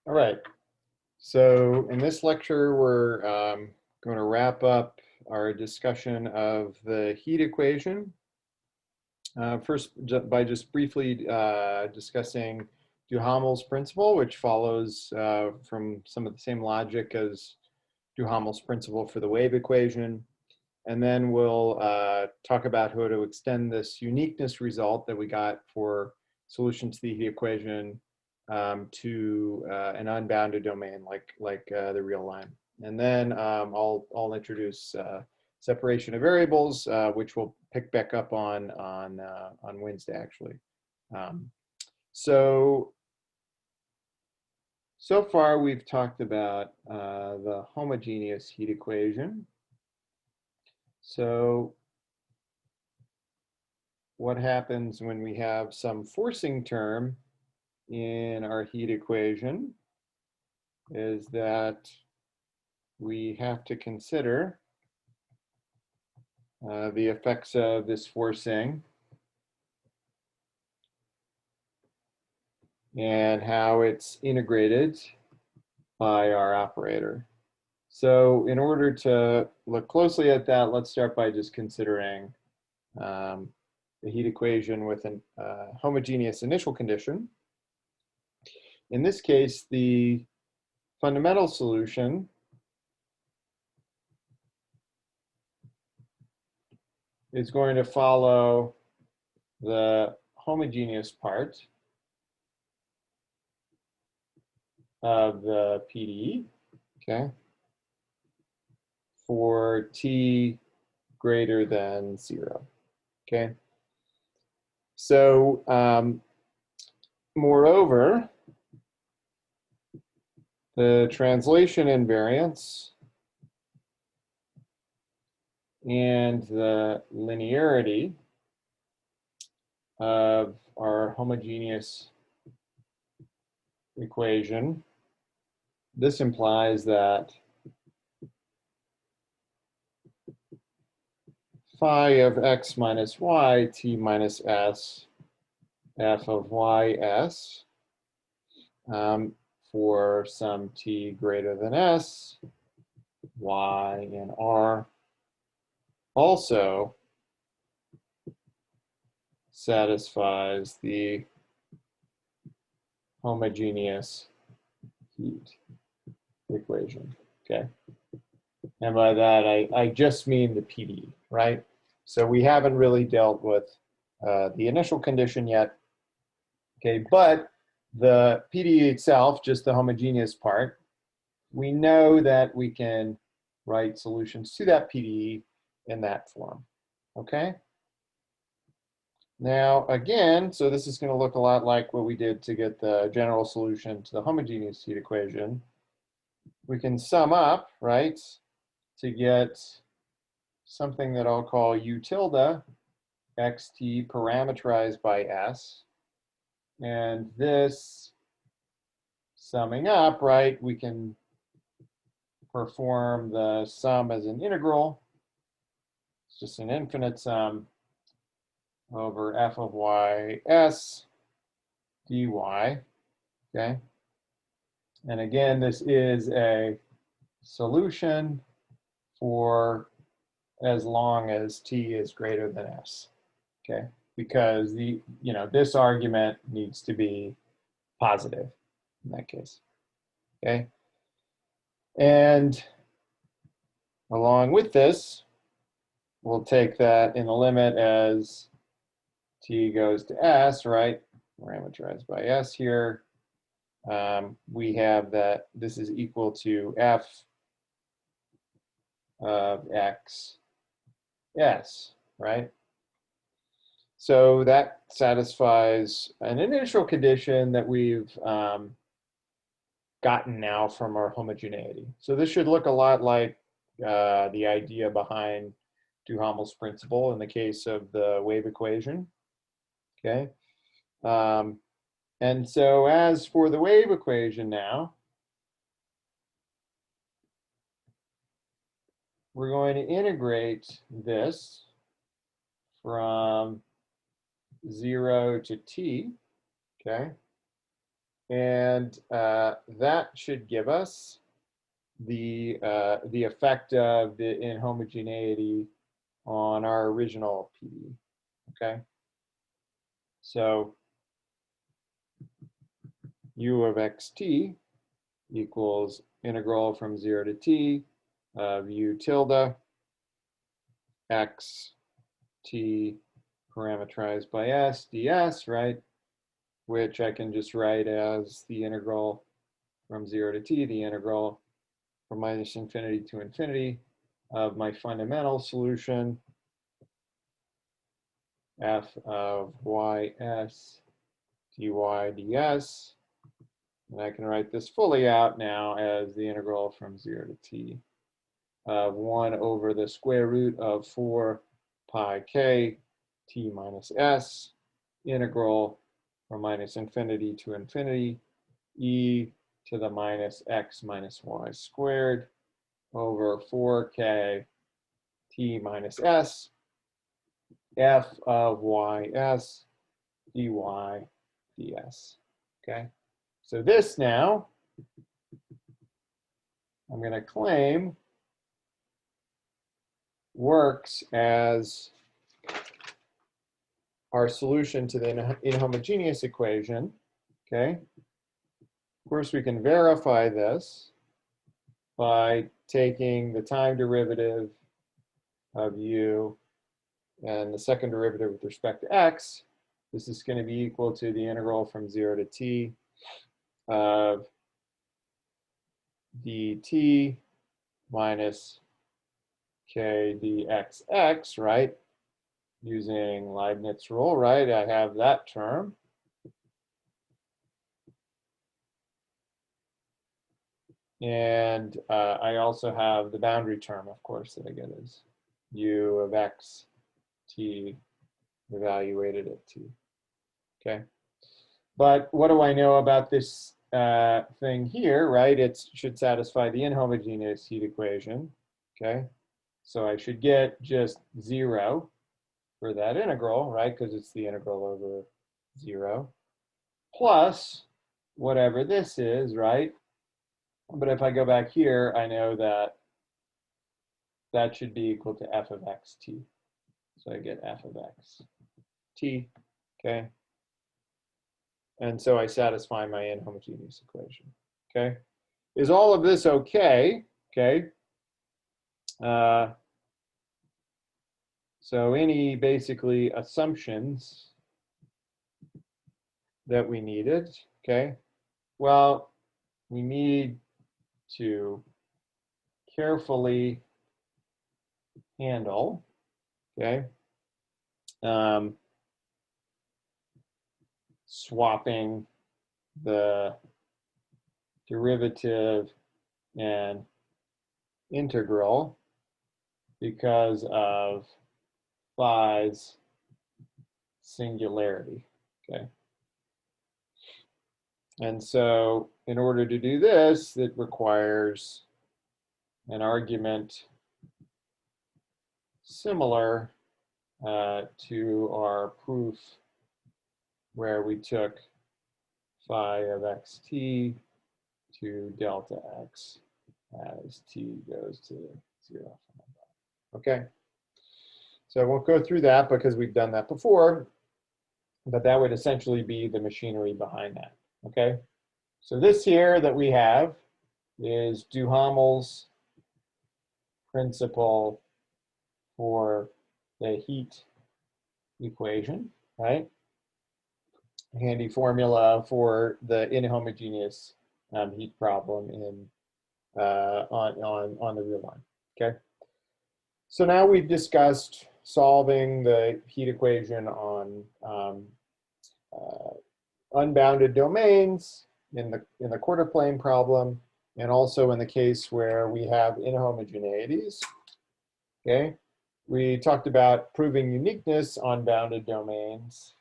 All right. So in this lecture, we're going to wrap up our discussion of the heat equation. First, by just briefly discussing Duhamel's principle, which follows from some of the same logic as Duhamel's principle for the wave equation. And then we'll talk about how to extend this uniqueness result that we got for solution to the heat equation to an unbounded domain like the real line. And then I'll introduce separation of variables, which we'll pick back up on Wednesday actually. So far we've talked about the homogeneous heat equation. So what happens when we have some forcing term in our heat equation is that we have to consider the effects of this forcing and how it's integrated by our operator. So in order to look closely at that, let's start by just considering the heat equation with a homogeneous initial condition. In this case, the fundamental solution is going to follow the homogeneous part of the PDE, okay, for t greater than 0, okay? So, moreover, the translation invariance and the linearity of our homogeneous equation, this implies that phi of x minus y, t minus s, f of y s, for some t greater than s, y, and r, also satisfies the homogeneous heat equation, okay? And by that, I just mean the PDE, right? So we haven't really dealt with the initial condition yet, okay? But the PDE itself, just the homogeneous part, we know that we can write solutions to that PDE in that form, okay? Now, again, so this is going to look a lot like what we did to get the general solution to the homogeneous heat equation. We can sum up, right, to get something that I'll call U tilde xt parameterized by s. And this summing up, right, we can perform the sum as an integral. It's just an infinite sum over f of y s dy, okay? And again, this is a solution for as long as t is greater than s, okay? Because this argument needs to be positive in that case, okay? And along with this, we'll take that in the limit as t goes to s, right? Parameterized by s here. We have that this is equal to f of x s, right? So that satisfies an initial condition that we've gotten now from our homogeneity. So this should look a lot like the idea behind Duhamel's principle in the case of the wave equation, okay? And so as for the wave equation now, we're going to integrate this from 0 to t, okay? And that should give us the effect of the inhomogeneity on our original PD. Okay, so u of xt equals integral from 0 to t of u tilde x t parameterized by s ds, right? Which I can just write as the integral from 0 to t, the integral from minus infinity to infinity of my fundamental solution, f of ys dy ds. And I can write this fully out now as the integral from 0 to t of 1 over the square root of 4 pi k t minus s, integral from minus infinity to infinity, e to the minus x minus y squared over 4k t minus s, f of ys dy ds. Okay, so this now I'm going to claim works as our solution to the inhomogeneous equation. Okay, of course we can verify this by taking the time derivative of u and the second derivative with respect to x. This is going to be equal to the integral from 0 to t of dt minus k dxx, right? Using Leibniz rule, right? I have that term. And I also have the boundary term, of course, that I get as u of x t evaluated at t. Okay. But what do I know about this thing here, right? It should satisfy the inhomogeneous heat equation. Okay. So I should get just 0 for that integral, right? Because it's the integral over 0 plus whatever this is, right? But if I go back here, I know that that should be equal to f of xt. So I get f of x t, okay? And so I satisfy my inhomogeneous equation, okay? Is all of this okay, okay? So any basically assumptions that we needed, okay? Well, we need to carefully handle, okay, swapping the derivative and integral because of phi's singularity, okay? And so in order to do this, it requires an argument similar to our proof where we took phi of xt to delta x as t goes to 0. Okay, so I won't go through that because we've done that before, but that would essentially be the machinery behind that. Okay, so this here that we have is Duhamel's principle for the heat equation, right? Handy formula for the inhomogeneous heat problem in on the real line. Okay. So now we've discussed solving the heat equation on unbounded domains in the quarter plane problem, and also in the case where we have inhomogeneities. Okay. We talked about proving uniqueness on bounded domains.